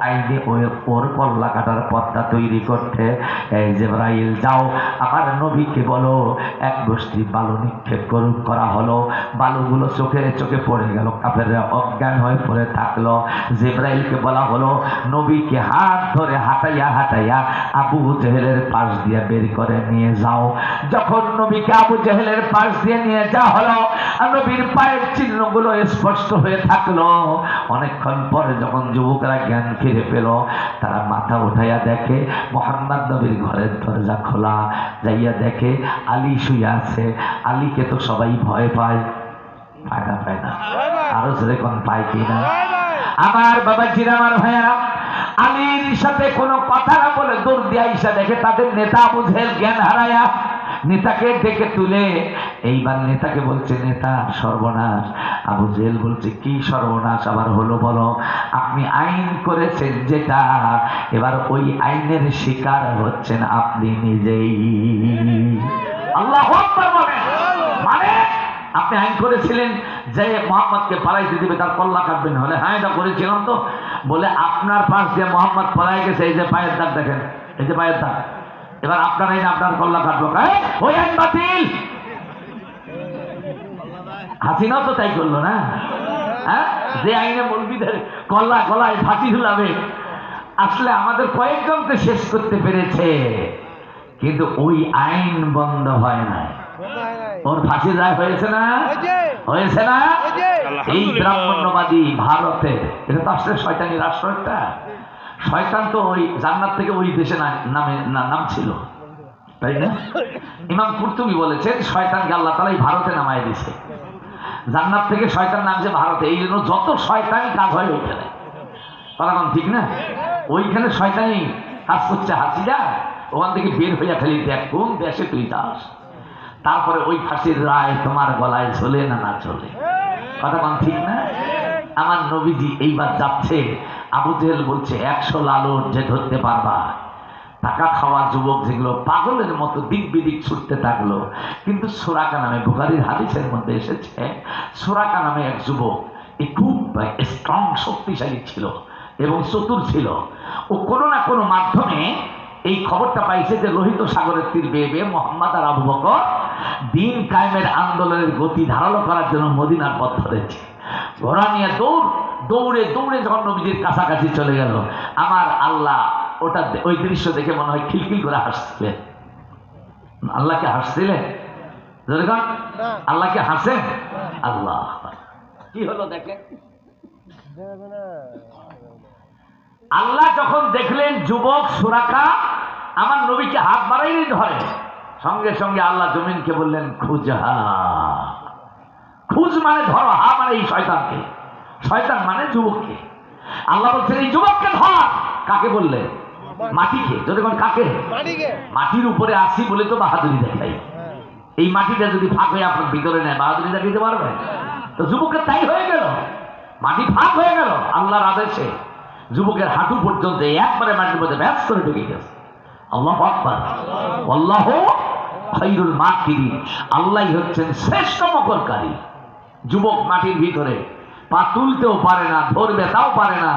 আইনে ওর কল্লা কাটার পথটা তৈরি করতে। এই জিবরাইল যাও আমার নবীকে বলো এক গোষ্ঠী বালু নিক্ষেপ করা হলো, বালুগুলো চোখে চোখে পড়ে গেল, কাফেররা অজ্ঞান হয়ে পড়ে থাকলো। জিবরাইলকে বলা হলো নবীকে হাত ধরে হাঁটাইয়া হাঁটাইয়া আবু জেহেলের পাশ দিয়ে বের করে নিয়ে যাও। যখন নবীকে আবু জেহেলের পাশ দিয়ে নিয়ে যাওয়া হলো, নবীর পায়ের চিহ্নগুলো স্পষ্ট হয়ে থাকলো। অনেকক্ষণ পরে যখন যুবকরা জ্ঞান ফিরে পেল, তারা মাথা উঠাইয়া দেখে মুহাম্মদ নবীর ঘরের দরজা খোলা। যাইয়া দেখে আলী শুয়ে আছে। আলীকে তো সবাই ভয় পায়, পায় না? আরো যেরকম পায় কিনা? আমার বাবাজিরা, আমার ভাইয়ারা, আলীর সাথে কোনো কথা না বলে দৌড় দিয়া ইসা দেখে তাদের নেতা আবু জেহেল জ্ঞান হারায়া। নেতাকে ডেকে তুলে এইবার নেতাকে বলছে, নেতা সর্বনাশ। আবু জেহেল বলছে, কি সর্বনাশ আবার হলো বলো? আপনি আইন করেছেন যেটা, এবার ওই আইনের শিকার হচ্ছেন আপনি নিজেই। আল্লাহু আকবার বলেন। মানে আপনি আইন করেছিলেন যে মোহাম্মদকে পালাইতে দিবে, তার কল্লা কাটবেন। হলে হ্যাঁ এটা করেছিলাম তো। বলে আপনার পাশ দিয়ে মোহাম্মদ পালাই গেছে, এই যে পায়ের দাগ দেখেন, এই যে পায়ের দাগ, এবার আপনার আইন আপনার কল্লা কাটবো। ওই আইন বাতিল। হাসিনাও তো তাই করলো না? হ্যাঁ, যে আইনে মৌলবীদের কল্লা গলায় ফাঁসি ঝুলাবে, আসলে আমাদের কয়েকজনকে শেষ করতে পেরেছে, কিন্তু ওই আইন বন্ধ হয় না। ওর ফাঁসি রায় হয়েছে না? হয়েছে না? এই ব্রাহ্মণ্যবাদী ভারতে, এটা তো আসলে শয়তানি রাষ্ট্র একটা। শয়তান তো ওই জান্নাত থেকে ওই দেশে নাম ছিল, তাই না? ইমাম কুরতুবী বলেছেন শয়তানকে আল্লাহ তাআলা এই ভারতে নামায় দিয়েছে। জান্নাত থেকে শয়তান নামছে ভারতে, এই জন্য যত শয়তানি কাজ হয় ওইখানে। তখন ঠিক না? ওইখানে শয়তানি কাজ করছে হাসিনা, ওখান থেকে বের হইয়া খালি দেখ কোন দেশে তুই যাস, তারপরে ওই ফাঁসির রায় তোমার গলায় ঝোলে না না চলে। কথা কোন ঠিক না? আমার নবীজি এইবার যাচ্ছে, আবু জেহেল বলছে 100 লালন যে ধরতে পারবা। টাকা খাওয়া যুবক যেগুলো পাগলের মতো দিক বিদিক ছুটতে থাকলো। কিন্তু সুরাকা নামে, বুখারীর হাদিসের মধ্যে এসেছে, সুরাকা নামে এক যুবক, এ খুব স্ট্রং, শক্তিশালী ছিল এবং চতুর ছিল। ও কোনো না কোনো মাধ্যমে এই খবরটা পাইছে যে লোহিত সাগরের তীর বেয়ে বেয়ে মুহাম্মদ আর আবু বকর দিন কায়েমের আন্দোলনের গতি ধারালো করার জন্য মদিনার পথ ধরেছে। ঘোড়া নিয়ে দৌড়ে দৌড়ে যখন নবীজির কাছাকাছি চলে গেল, আমার আল্লাহ ওটা ওই দৃশ্য দেখে মনে হয় খিলখিল করে হাসছিলেন। আল্লাহকে হাসছিলেন? আল্লাহকে হাসেন? আল্লাহ কি হলো দেখেন। আল্লাহ যখন দেখলেন যুবক সুরাকা আমার নবীকে হাত বাড়াইলেই ধরে, সঙ্গে সঙ্গে আল্লাহ জমিনকে বললেন খুঁজহা। খুঁজ মানে ধরো, হা মানে এই শয়তানকে, শয়তান মানে যুবককে। আল্লাহ বলছেন এই যুবককে ধর। কাকে বললেন? মাটিকে। যদি কোন কাকে? মাটির উপরে আসি বলে তো বাহাদুরি দেখাই। এই মাটিটা যদি ফাঁক হয়ে আপনার ভিতরে নেয়, বাহাদুরি দেখাইতে পারবে? তো যুবকের তাই হয়ে গেল, মাটি ফাঁক হয়ে গেল আল্লাহর আদেশে। যুবকের হাঁটু পর্যন্ত একবারে মাটির মধ্যে ব্যাস করে ঢুকে গেছে। আল্লাহু আকবার। আল্লাহু খায়রুল মাকিরিন। আল্লাহই হচ্ছেন শ্রেষ্ঠ মকরকারী। যুবক মাটির ভিতরে পা তুলতেও পারে না, ধরবে তাও পারে না,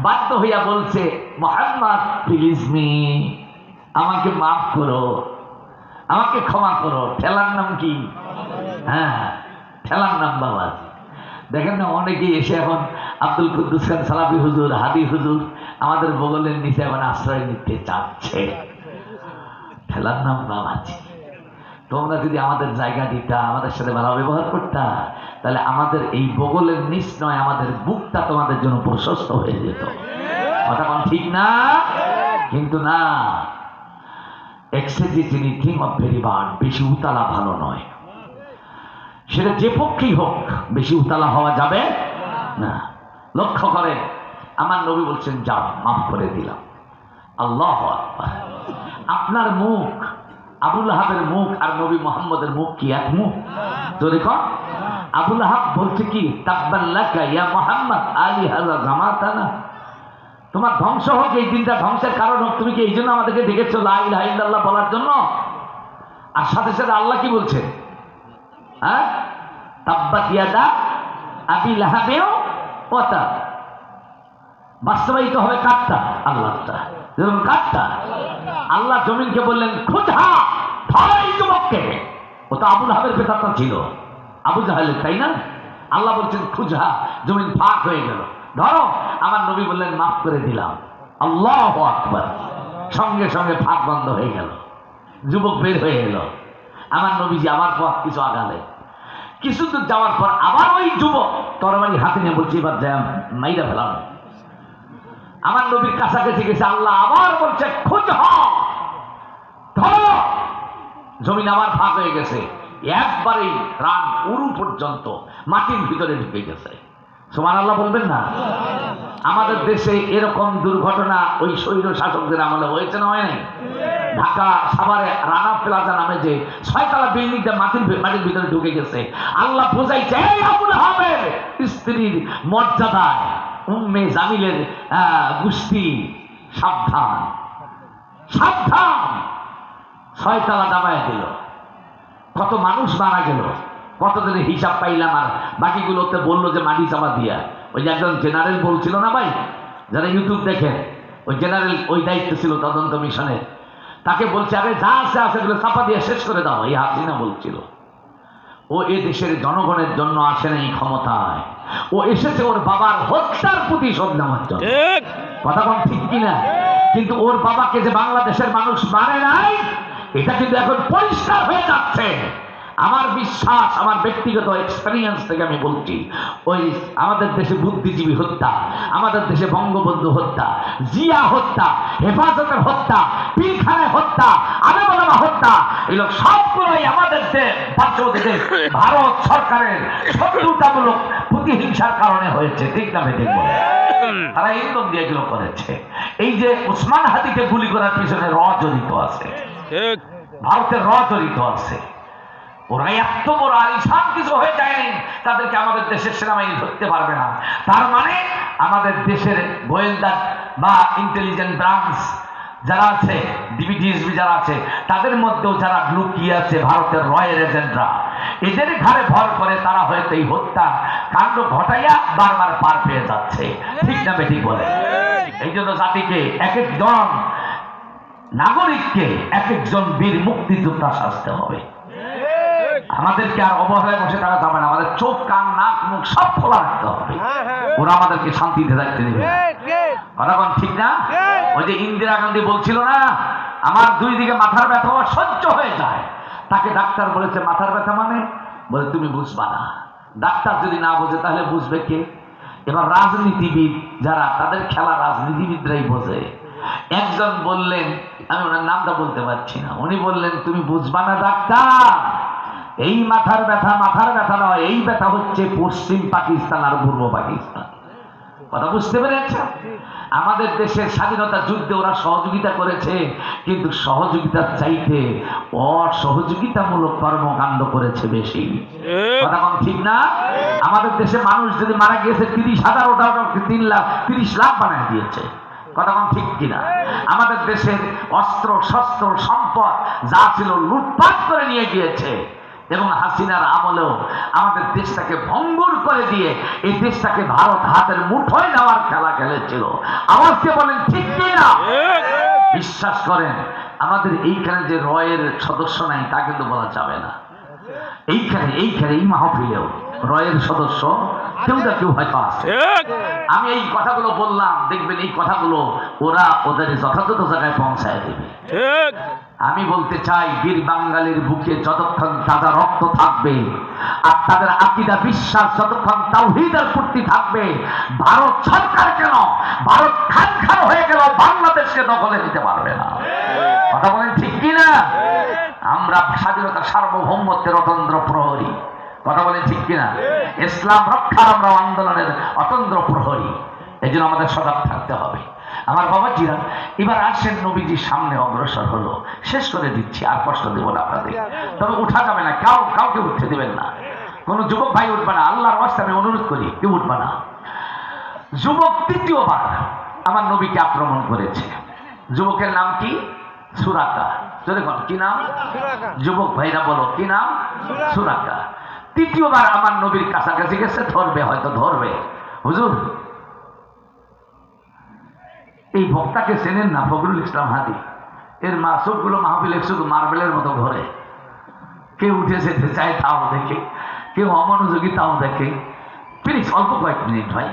বাধ্য হইয়া বলছে মুহাম্মদ প্লিজ মি, আমাকে মাফ করো, আমাকে ক্ষমা করো। ঠেলার নাম কি? হ্যাঁ, ঠেলার নাম বাবাজি। দেখেন না, অনেকেই এসে এখন আব্দুল কুদ্দুস খান সালাফি হুজুর, হাদি হুজুর আমাদের বগলের নিচে এখন আশ্রয় নিতে চাচ্ছে। ঠেলার নাম বাবাজি। তোমরা যদি আমাদের জায়গা দিতা, আমাদের সাথে ভালো ব্যবহার করতা, তাহলে আমাদের এই বগলের নিচ নয়, আমাদের বুকটা তোমাদের জন্য প্রশস্ত হয়ে যেত। কথা কোন ঠিক না? কিন্তু না, excess anything of very bad. বেশি উতালা ভালো নয়, সেটা যে পক্ষেই হোক বেশি উতালা হওয়া যাবে না। লক্ষ্য করেন, আমার নবী বলছেন যাও, মাফ করে দিলাম। আল্লাহু আকবার। আপনার মুখ, আবুল আহাবের মুখ আর নবী মুহাম্মদের মুখ কি এক মুখ? যদি কন, আবুল আহাব বলছে কি তাব্বাল্লাকা ইয়া মুহাম্মদ আলী হাযা জামাতানা, তোমার ধ্বংস হোক, এই দিনটা ধ্বংসের কারণ হোক। তুমি কি এই জন্য আমাদেরকে ডেকেছো লা ইলাহা ইল্লাল্লাহ বলার জন্য? আর সাথে সাথে আল্লাহ কি বলছে? হ্যাঁ, তাব্বাত ইয়াদা আবি লাহাবিন ওয়া তাব। বাস্তবায়িত হবে কারটা? আল্লাহটা। যেমন কারটা? আল্লাহ জমিনকে বললেন খুঁজা ধরো এই যুবককে। ও তো আবুল হাবের বেতাটা ছিল, আবু জাহেলের, তাই না? আল্লাহ বলছেন খুঁজা, জমিন ফাঁক হয়ে গেল, ধরো। আমার নবী বললেন মাফ করে দিলাম। আল্লাহু আকবার। সঙ্গে সঙ্গে ফাঁক বন্ধ হয়ে গেল, যুবক বের হয়ে এলো। আমার নবীজি আমার পথ কিছু আগালে, কিছু দূর যাওয়ার পর আবার ওই যুবক তরবারি হাতে নিয়ে বলছে এবার যা মাইরা ফেলাম। আমার নবীর কাছাকাছি গেছে, আল্লাহ আবার বলছে খুঁজ ধরো। জমিন আবার ফাঁক হয়ে গেছে, একবারেই রান উরু পর্যন্ত মাটির ভিতরে ঢুকে গেছে। সুবহানাল্লাহ বলবেন না? আমাদের দেশে এরকম দুর্ঘটনা ওই স্বৈর শাসকদের আমলে হয়েছে না হয় নাই? ঢাকা সাভারে রানা প্লাজা নামে যে 6 তলা বিল্ডিংটা মাটির ভিতরে ঢুকে গেছে। আল্লাহ বোঝাইছে এই আবুল হাবের স্ত্রীর মর্যাদায় উম্মে জামিলের গোষ্ঠী সাবধান সাবধান। 6 তলা দাবায় দিল, কত মানুষ মারা গেল, কতদিনের হিসাব পাইলাম। আর বাকিগুলোতে বললো যে মাটি চাপা দিয়া। ওই যে একজন জেনারেল বলছিল না ভাই, যারা ইউটিউব দেখেন, ওই জেনারেল ওই দায়িত্ব ছিল তদন্ত মিশনের, তাকে বলছে আরে যা আছে সেগুলো চাপা দিয়ে শেষ করে দাও। এই হাসিনা বলছিল ও এ দেশের জনগণের জন্য আসে নাই ক্ষমতায়, ও এসেছে ওর বাবার হত্যার প্রতিশোধ নেওয়ার জন্য। কথা কোন ঠিক কিনা? কিন্তু ওর বাবাকে যে বাংলাদেশের মানুষ মানে নাই, এটা কিন্তু এখন পরিষ্কার হয়ে যাচ্ছে। আমার বিশ্বাস, আমার ব্যক্তিগত এক্সপেরিয়েন্স থেকে আমি বলছি, ওই আমাদের দেশে বুদ্ধিজীবী হত্যা, আমাদের দেশে বঙ্গবন্ধু হত্যা, জিয়া হত্যা, হেফাজতের হত্যা, পীরখানে হত্যা, আলেমা হত্যা, এগুলো সবগুলোই আমাদের ভারত সরকারের শত্রুতামূলক প্রতিহিংসার কারণে হয়েছে। ঠিক না বেঠিক বলে? তারা ইন্ধন দিয়ে এগুলো করেছে। এই যে ওসমান হাদিকে গুলি করার পিছনে র জড়িত আছে, ভারতের র জড়িত আছে। ওরা এত বড় আলিশান কিছু হয়ে যায়নি, তাদেরকে আমাদের দেশের সেনাবাহিনী ধরতে পারবে না। তার মানে আমাদের দেশের গোয়েন্দা বা ইন্টেলিজেন্ট ব্রাঞ্চ যারা আছে, ডিবিটিএসবি যারা আছে, তাদের মধ্যেও যারা লুকিয়ে আছে ভারতের রয়ের এজেন্টরা, এদের ঘাড়ে ভর করে তারা হয়তো এই হত্যা কাণ্ড ঘটাইয়া বারবার পার পেয়ে যাচ্ছে। ঠিক না বেঠিক বলে? এই জন্য জাতিকে এক একজন নাগরিককে এক একজন বীর মুক্তিযোদ্ধা সাজতে হবে। আমাদেরকে আর অবহেলায় বসে থাকা যাবে না। আমাদের চোখ কান নাক মুখ সব খোলা রাখতে হবে। ওরা আমাদেরকে শান্তিতে রাখতে দেবে। কথা কোন ঠিক না? ওই যে ইন্দিরা গান্ধী বলছিল না, আমার 2 দিকে মাথার ব্যথা সহ্য হয়ে যায়। তাকে ডাক্তার বলেছে মাথার ব্যথা মানে, বলে তুমি বুঝবা না। ডাক্তার যদি না বোঝে তাহলে বুঝবে কে? এবার রাজনীতিবিদ যারা, তাদের খেলা রাজনীতিবিদরাই বোঝে। একজন বললেন, আমি ওনার নামটা বলতে পারছি না, উনি বললেন তুমি বুঝবা না ডাক্তার, এই মাথার ব্যথা নয়, এই ব্যথা হচ্ছে পশ্চিম পাকিস্তান আর পূর্ব পাকিস্তান। কথা বুঝতে পেরেছেন? আমাদের দেশের স্বাধীনতা যুদ্ধে ওরা সহযোগিতা করেছে, কিন্তু সহযোগিতার চাইতে অসহযোগিতামূলক কর্মকাণ্ড করেছে বেশি। কথা কোন ঠিক না? আমাদের দেশে মানুষ যদি মারা গিয়েছে 30,000, ওটা 30 লাখ বানিয়ে দিয়েছে। কথা কোন ঠিক কিনা? আমাদের দেশের অস্ত্র শস্ত্র সম্পদ যা ছিল লুটপাট করে নিয়ে গিয়েছে, এবং হাসিনার আমলেও আমাদের দেশটাকে ভঙ্গুর করে দিয়ে এই দেশটাকে ভারত হাতের মুঠোয় নেওয়ার খেলা খেলেছিল। আমাকে বলেন ঠিক কিনা? বিশ্বাস করেন, আমাদের এইখানে যে রয়ের সদস্য নাই তা কিন্তু বলা যাবে না। এইখানে এই মাহফিলেও রয়ের সদস্য কেউ না কেউ হয়তো আছে। আমি এই কথাগুলো বললাম, দেখবেন এই কথাগুলো ওরা ওদের যথাযথ জায়গায় পৌঁছায় দেবে। আমি বলতে চাই, বীর বাঙালির বুকে যতক্ষণ তাজা রক্ত থাকবে আর তাদের আকীদা বিশ্বাস যতক্ষণ তাওহীদের প্রতি থাকবে, ভারত সরকার কেন, ভারত খান হয়ে গেল বাংলাদেশকে দখলে নিতে পারবে না। কথা বলেন ঠিক কিনা? আমরা স্বাধীনতা সার্বভৌমত্বের অতন্দ্র প্রহরী। কথা বলেন ঠিক কিনা? ইসলাম রক্ষার আমরা আন্দোলনের অতন্দ্র প্রহরী। এই জন্য আমাদের সজাগ থাকতে হবে। আমার বাবাজিরা, এবার আসেন নবীজির সামনে অগ্রসর হলো। শেষ করে দিচ্ছি, আর কষ্ট দেব না আপনাদের। তবে উঠা যাবে না, কাউকে উঠতে দেবেন না। কোন যুবক ভাই উঠবে না, আল্লাহর ওয়াস্তে আমি অনুরোধ করি, কেউ উঠবে না। যুবক 3য়বার আমার নবীকে আক্রমণ করেছে। যুবকের নাম কি? সুরাকা। দেখুন কি নাম? যুবক ভাইরা বলো কি নাম? সুরাকা। 3য়বার আমার নবীর কাছাকাছি গেছে, ধরবে, হয়তো ধরবে। হুজুর এই বক্তাকে চেনেন না? ফখরুল ইসলাম হাদি। এর মাসুকগুলো মাহফিলে শুধু মার্বেলের মতো ঘরে, কেউ উঠে যেতে চায় তাও দেখে, কেউ অমনোযোগী তাও দেখে। প্লিজ অল্প কয়েক মিনিট ভাই।